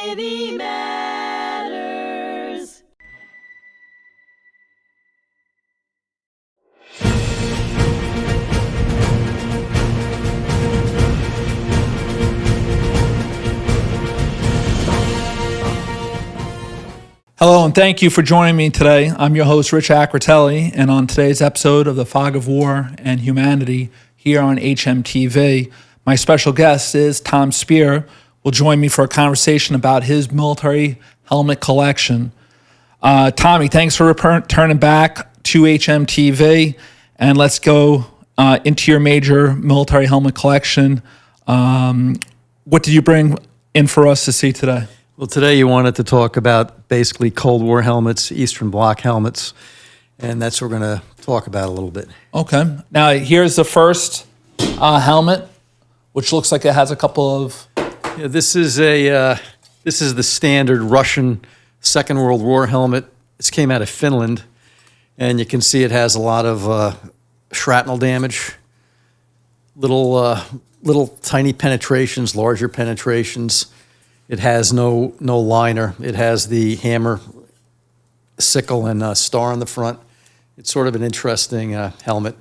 City Matters. Hello, and thank you for joining me today. I'm your host, Richard Acritelli, and on today's episode of The Fog of War and Humanity here on hmTv, my special guest is Tom Spier, will join me for a conversation about his military helmet collection. Tommy, thanks for returning back to hmTv, and let's go into your major military helmet collection. What did you bring in for us to see today? Well, today you wanted to talk about basically Cold War helmets, Eastern Bloc helmets, and that's what we're going to talk about a little bit. Okay. Now, here's the first helmet, which looks like it has a couple of... Yeah, this is the standard Russian Second World War helmet. This came out of Finland, and you can see it has a lot of shrapnel damage, little tiny penetrations, larger penetrations. It has no liner. It has the hammer, sickle, and star on the front. It's sort of an interesting helmet.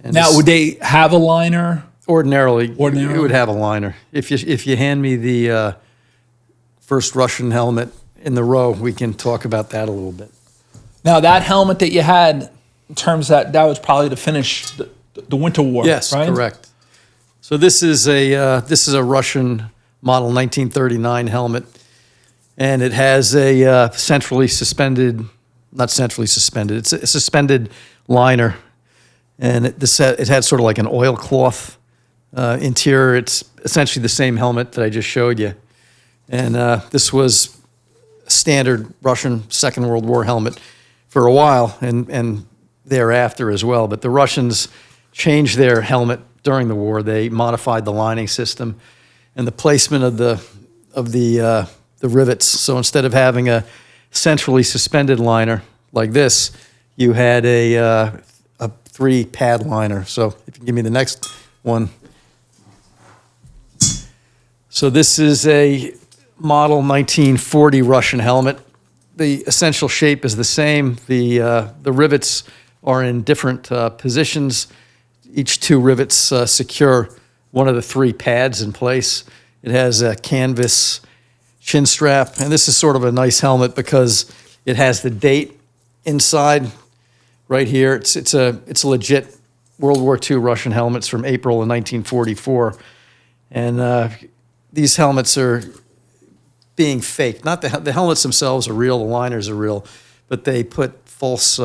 And now, would they have a liner? Ordinarily, it would have a liner. If you hand me the first Russian helmet in the row, we can talk about that a little bit. Now, that helmet that you had, in terms that was probably to finish the Winter War, yes, right? Correct. So this is a Russian model 1939 helmet, and it has a centrally suspended, not centrally suspended, it's a suspended liner, and it had sort of like an oilcloth interior. It's essentially the same helmet that I just showed you, and this was a standard Russian Second World War helmet for a while, and thereafter as well. But the Russians changed their helmet during the war. They modified the lining system and the placement of the rivets. So instead of having a centrally suspended liner like this, you had a 3-pad liner. So if you give me the next one. So this is a model 1940 Russian helmet. The essential shape is the same. The rivets are in different positions. Each 2 rivets secure one of the 3 pads in place. It has a canvas chin strap, and this is sort of a nice helmet because it has the date inside right here. It's a legit World War II Russian helmets from April of 1944, and these helmets are being faked. Not the helmets themselves are real, the liners are real, but they put false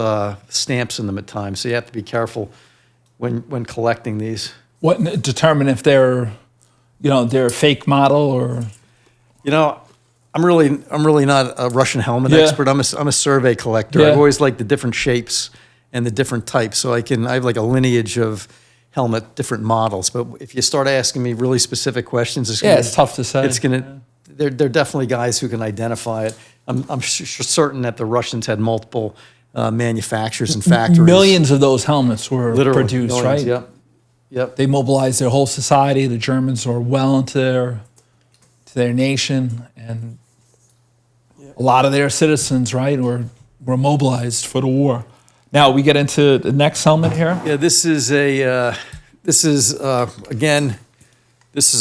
stamps in them at times, so you have to be careful when collecting these. What determine if they're a fake model or? I'm really not a Russian helmet expert. I'm a survey collector. Yeah. I've always liked the different shapes and the different types, so I have like a lineage of helmet, different models. But if you start asking me really specific questions, it's tough to say. They're definitely guys who can identify it. I'm certain that the Russians had multiple manufacturers and factories. Millions of those helmets were Literally, produced, millions, right? Yep. They mobilized their whole society. The Germans were well into their nation, and a lot of their citizens, right, were mobilized for the war. Now we get into the next helmet here. Yeah, this is a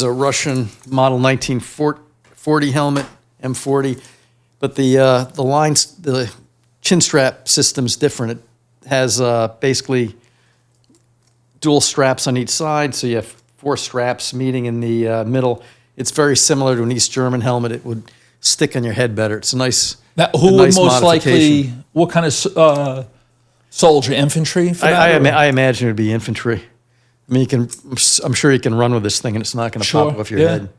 Russian model 1940 helmet, M40, but the chin strap system's different. It has basically dual straps on each side, so you have 4 straps meeting in the middle. It's very similar to an East German helmet. It would stick on your head better. It's a nice. Now, who would most likely? What kind of soldier? Infantry? For that, I imagine it would be infantry. I mean, I'm sure you can run with this thing, and it's not going to pop off your head.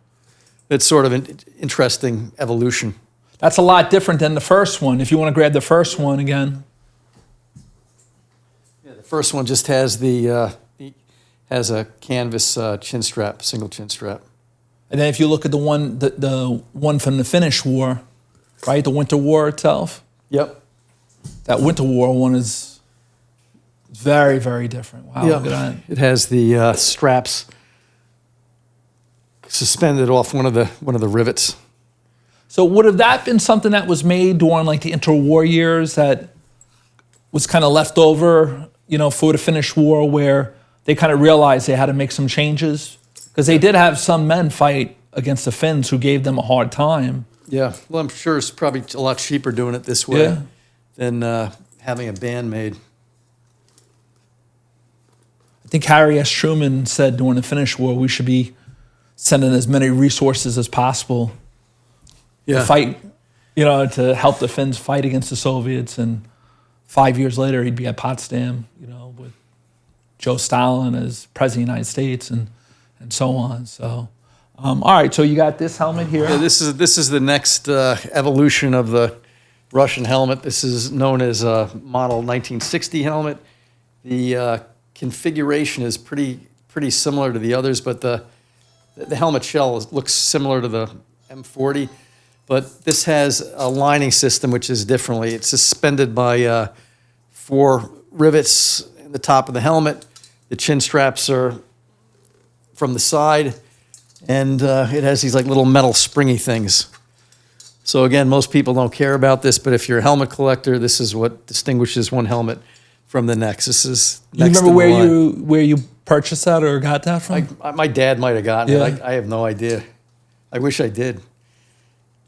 It's sort of an interesting evolution. That's a lot different than the first one. If you want to grab the first one again. Yeah, the first one just has has a canvas chin strap, single chin strap. And then if you look at the one from the Finnish War, right, the Winter War itself. Yep. That Winter War one is very, very different. Wow, look at that. It has the straps suspended off one of the rivets. So would have that been something that was made during like the interwar years that was kind of left over, for the Finnish War, where they kind of realized they had to make some changes? Because they did have some men fight against the Finns who gave them a hard time. Yeah, well, I'm sure it's probably a lot cheaper doing it this way Yeah. than having a band made. I think Harry S. Truman said during the Finnish War we should be sending as many resources as possible to fight, to help the Finns fight against the Soviets. And 5 years later, he'd be at Potsdam, with Joe Stalin as president of the United States and so on. So, all right. So you got this helmet here. Yeah, this is the next evolution of the Russian helmet. This is known as a model 1960 helmet. The configuration is pretty similar to the others, but the helmet shell looks similar to the M40. But this has a lining system which is differently. It's suspended by 4 rivets in the top of the helmet. The chin straps are from the side, and it has these like little metal springy things. So again, most people don't care about this, but if you're a helmet collector, this is what distinguishes one helmet from the next. This is You next remember in the line. where you purchased that or got that from? My dad might have gotten Yeah. it. I have no idea. I wish I did.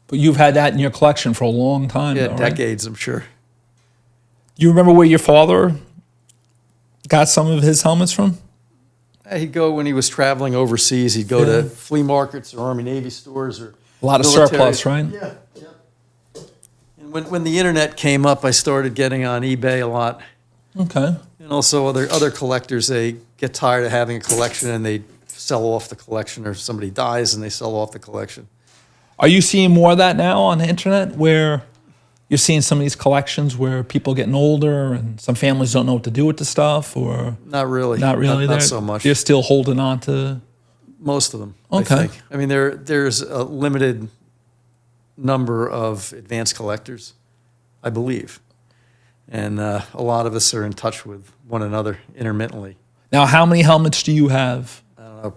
But you've had that in your collection for a long time. Yeah, though, right? decades, I'm sure. You remember where your father got some of his helmets from? He'd go when he was traveling overseas. He'd go to flea markets or Army Navy stores or A lot of military. surplus, right? Yeah, yeah. And when the internet came up, I started getting on eBay a lot. Okay. And also other collectors, they get tired of having a collection and they sell off the collection, or somebody dies and they sell off the collection. Are you seeing more of that now on the internet, where you're seeing some of these collections where people are getting older and some families don't know what to do with the stuff, or Not really. not really? Not They're- so much. They're still holding on to. Most of them, Okay. I think. I mean, there's a limited number of advanced collectors, I believe. And a lot of us are in touch with one another intermittently. Now, how many helmets do you have? I don't know,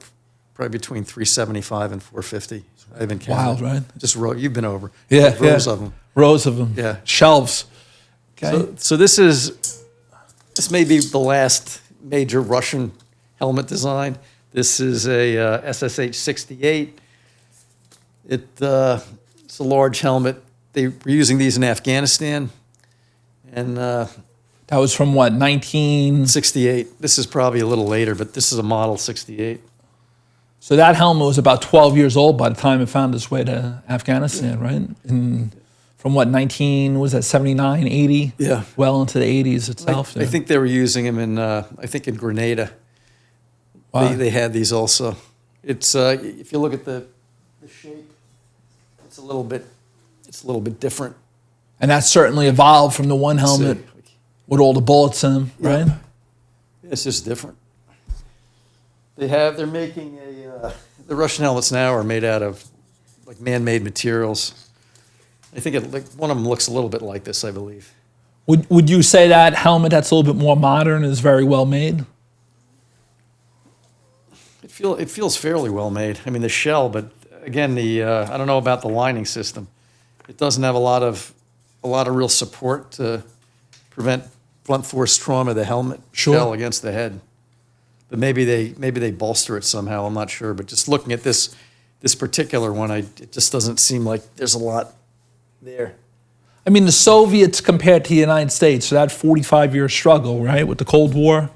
probably between 375 and 450. I haven't counted. Wild, right? Just you've been over. Yeah, Rows yeah. of them. Rows of them. Yeah. Shelves. Okay. So this may be the last major Russian helmet design. This is a SSH 68. It's a large helmet. They were using these in Afghanistan. And That was from what, 19? 68. This is probably a little later, but this is a model 68. So that helmet was about 12 years old by the time it found its way to Afghanistan, right? And from what, 79, 80? Yeah. Well into the 80s itself. I think they were using them in in Grenada. Wow. They had these also. It's if you look at the shape, it's a little bit different. And that certainly evolved from the one helmet with all the bullets in them, right? It's just different. They're making the Russian helmets now are made out of like man-made materials. I think one of them looks a little bit like this, I believe. Would you say that helmet that's a little bit more modern is very well made? It feels fairly well made. I mean, the shell, but again, I don't know about the lining system. It doesn't have a lot of real support to prevent blunt force trauma of the helmet shell against the head. But maybe they bolster it somehow. I'm not sure. But just looking at this particular one, it just doesn't seem like there's a lot there. I mean, the Soviets compared to the United States, so that 45-year struggle, right, with the Cold War,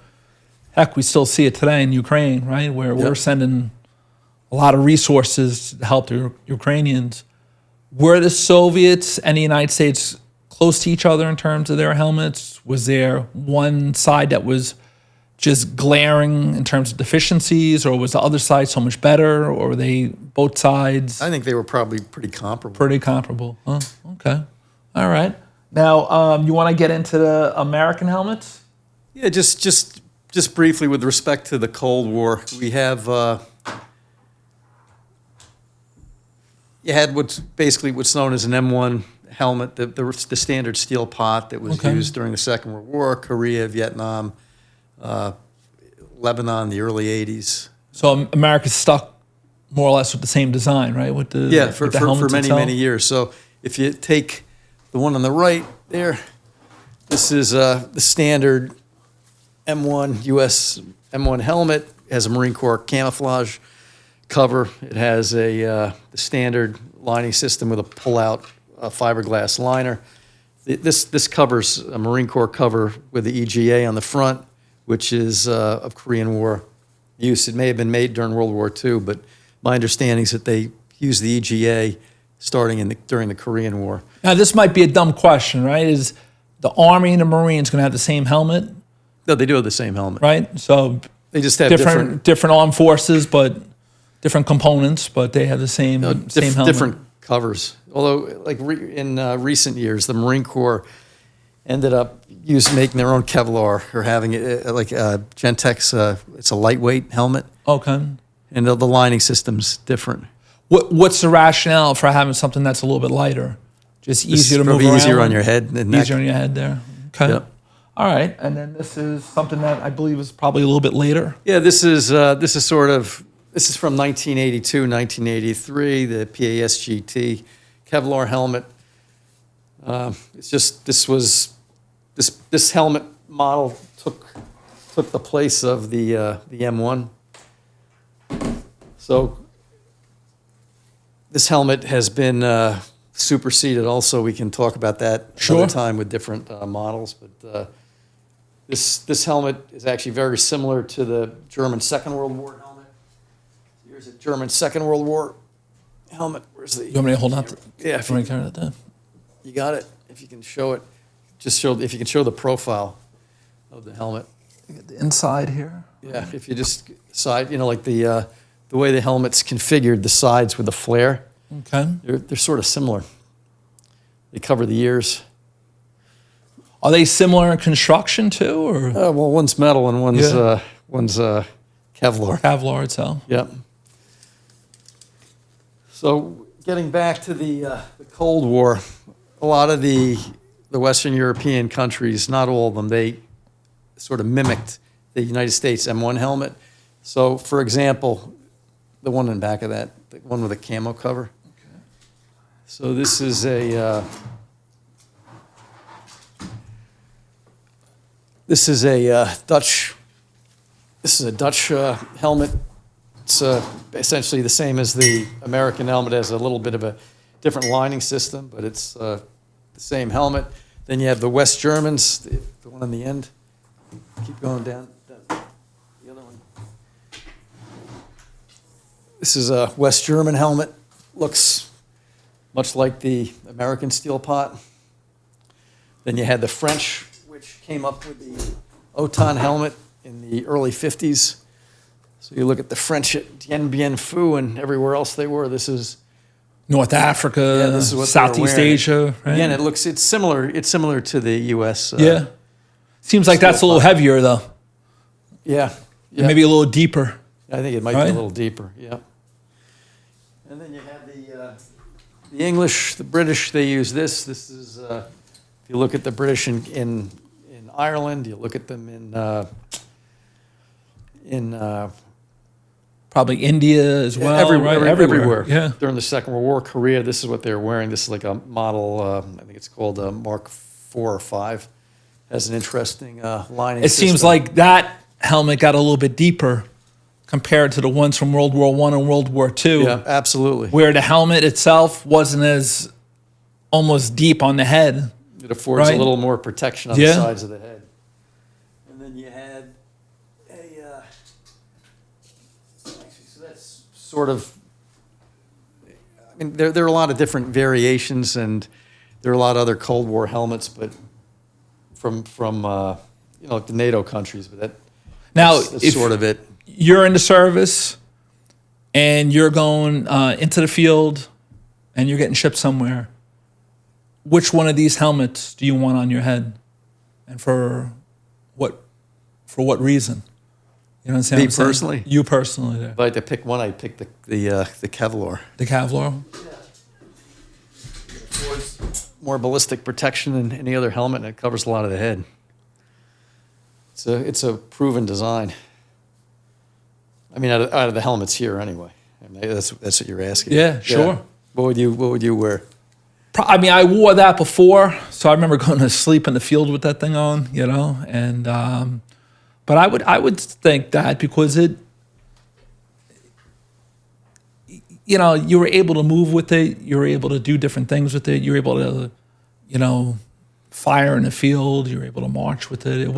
heck, we still see it today in Ukraine, right, where we're sending a lot of resources to help the Ukrainians. Were the Soviets and the United States close to each other in terms of their helmets? Was there one side that was just glaring in terms of deficiencies, or was the other side so much better, or were they both sides? I think they were probably pretty comparable. Pretty comparable. Huh? Okay. It right. Now, you want to get into the American helmets? Yeah, just briefly with respect to the Cold War, we have you had what's known as an M1 helmet, the standard steel pot that was used during the Second World War, Korea, Vietnam, Lebanon, the early 80s. So America's stuck more or less with the same design, right? With the Yeah, for with the helmets many, itself? many years. So if you take the one on the right there, this is the standard M1 US M1 helmet. It has a Marine Corps camouflage cover. It has the standard lining system with a pull-out fiberglass liner. This covers a Marine Corps cover with the EGA on the front, which is of Korean War use. It may have been made during World War II, but my understanding is that they used the EGA starting during the Korean War. Now, this might be a dumb question, right? Is the Army and the Marines going to have the same helmet, No, they do have the same helmet. right? So They just have different armed forces, but different components, but they have the same same helmet. different covers. Although, like in recent years, the Marine Corps ended up making their own Kevlar or having it like Gentex. It's a lightweight helmet, Okay. and the lining system's different. What's the rationale for having something that's a little bit lighter? Just easier to move Probably around? easier on your head and neck. Easier on your head there. Okay. Yep. All right. And then this is something that I believe is probably a little bit later. Yeah, this is from 1982, 1983. The PASGT Kevlar helmet. It's just this helmet model took the place of the M1. So this helmet has been superseded. Also, we can talk about that Sure. another time with different models. But this helmet is actually very similar to the German Second World War helmet. Here's a German Second World War helmet. Where's the? You want me to hold on? Yeah, if You want me to carry that down? you got it. If you can show it, if you can show the profile of the helmet. The inside here. Yeah, if you just side, like the way the helmet's configured, the sides with the flare, Okay. they're sort of similar. They cover the ears. Are they similar in construction too, or Well, one's metal and one's Yeah. Kevlar. Kevlar itself? Yep. So getting back to the Cold War, a lot of the Western European countries, not all of them, they sort of mimicked the United States M1 helmet. So, for example, the one in the back of that, the one with a camo cover. Okay. So this is a Dutch. This is a Dutch helmet. It's essentially the same as the American helmet. It has a little bit of a different lining system, but it's the same helmet. Then you have the West Germans, the one on the end. Keep going down. The other one. This is a West German helmet. Looks much like the American steel pot. Then you had the French, which came up with the Otan helmet in the early 50s. So you look at the French at Dien Bien Phu and everywhere else they were. This is North Africa, this is what they were Southeast wearing. Asia. Right? Again, it's similar. It's similar to the U.S. Yeah. Seems like that's a little heavier though. Yeah. Maybe a little deeper. I think it might be Right? a little deeper. Yeah. And then you have the English, the British. They use this. This is if you look at the British in Ireland, you look at them in Probably India as well. everywhere, right? everywhere. Yeah. During the Second World War, Korea. This is what they were wearing. This is like a model. I think it's called a Mark 4 or 5. Has an interesting lining. It seems system. like that helmet got a little bit deeper compared to the ones from World War I and World War II. Yeah, absolutely. Where the helmet itself wasn't as almost deep on the head. It affords Right. a little more protection on Yeah. the sides of the head. And then you had so that's sort of, I mean, there are a lot of different variations, and there are a lot of other Cold War helmets, but from like the NATO countries, but Now, that's if sort of it. you're in the service and you're going into the field and you're getting shipped somewhere, which one of these helmets do you want on your head, and for what reason? You know what I'm saying? Me personally? You personally, there. If I had to pick one, I'd pick the Kevlar. The Kevlar. More ballistic protection than any other helmet, and it covers a lot of the head. It's a proven design. I mean, out of the helmets here, anyway. And that's what you're asking. Yeah, sure. What would you wear? I mean, I wore that before, so I remember going to sleep in the field with that thing on, and but I would think that because it, you were able to move with it, you were able to do different things with it, you were able to, fire in the field, you were able to march with it. It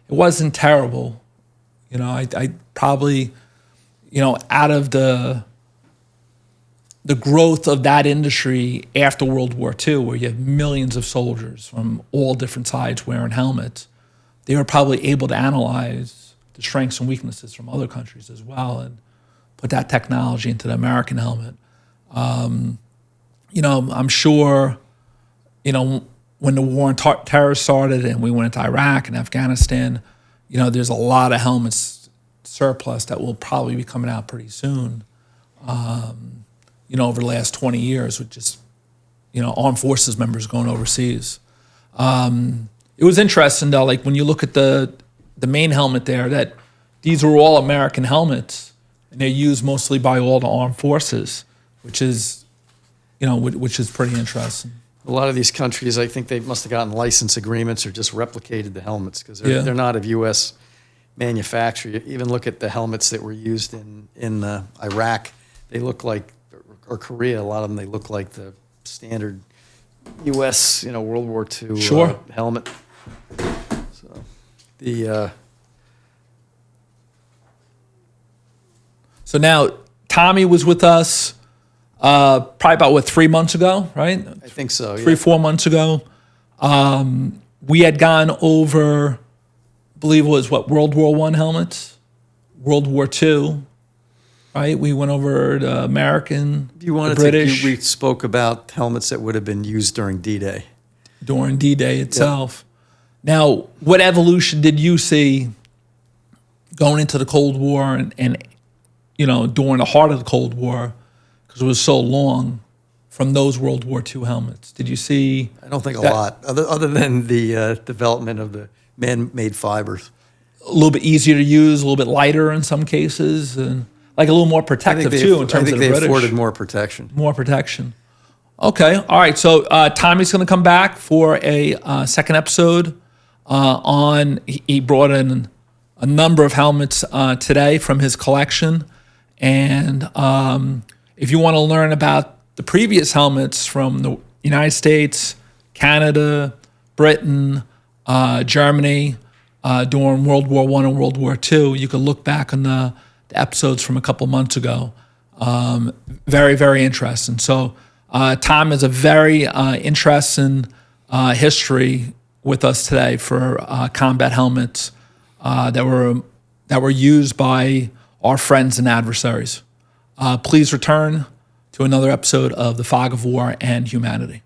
wasn't terrible, I probably, out of the growth of that industry after World War II, where you have millions of soldiers from all different sides wearing helmets, they were probably able to analyze the strengths and weaknesses from other countries as well and put that technology into the American helmet. I'm sure, when the war on terror started and we went into Iraq and Afghanistan, there's a lot of helmets surplus that will probably be coming out pretty soon. Over the last 20 years with just, armed forces members going overseas. It was interesting though, like when you look at the main helmet there, that these were all American helmets and they're used mostly by all the armed forces, which is pretty interesting. A lot of these countries, I think they must have gotten license agreements or just replicated the helmets because they're not of U.S. manufacture. You even look at the helmets that were used in Iraq, they look like, or Korea, a lot of them, they look like the standard U.S., World War II helmet. So So now Tommy was with us probably about 3 months ago, right? I think so. 4 months ago. We had gone over, I believe it was World War I helmets, World War II. Right, we went over the American, the British. We spoke about helmets that would have been used during D-Day. During D-Day itself. Yep. Now, what evolution did you see going into the Cold War and during the heart of the Cold War, because it was so long, from those World War II helmets? Did you see? I don't think a lot, other than the development of the man-made fibers. A little bit easier to use, a little bit lighter in some cases, and like a little more protective too in terms of the British. I think they afforded more protection. More protection. Okay, all right. So Tommy's going to come back for a second episode on. He brought in a number of helmets today from his collection, and if you want to learn about the previous helmets from the United States, Canada, Britain, Germany during World War I and World War II, you can look back on the episodes from a couple months ago. Very, very interesting. So Tom has a very interesting history with us today for combat helmets that were used by our friends and adversaries. Please return to another episode of The Fog of War and Humanity.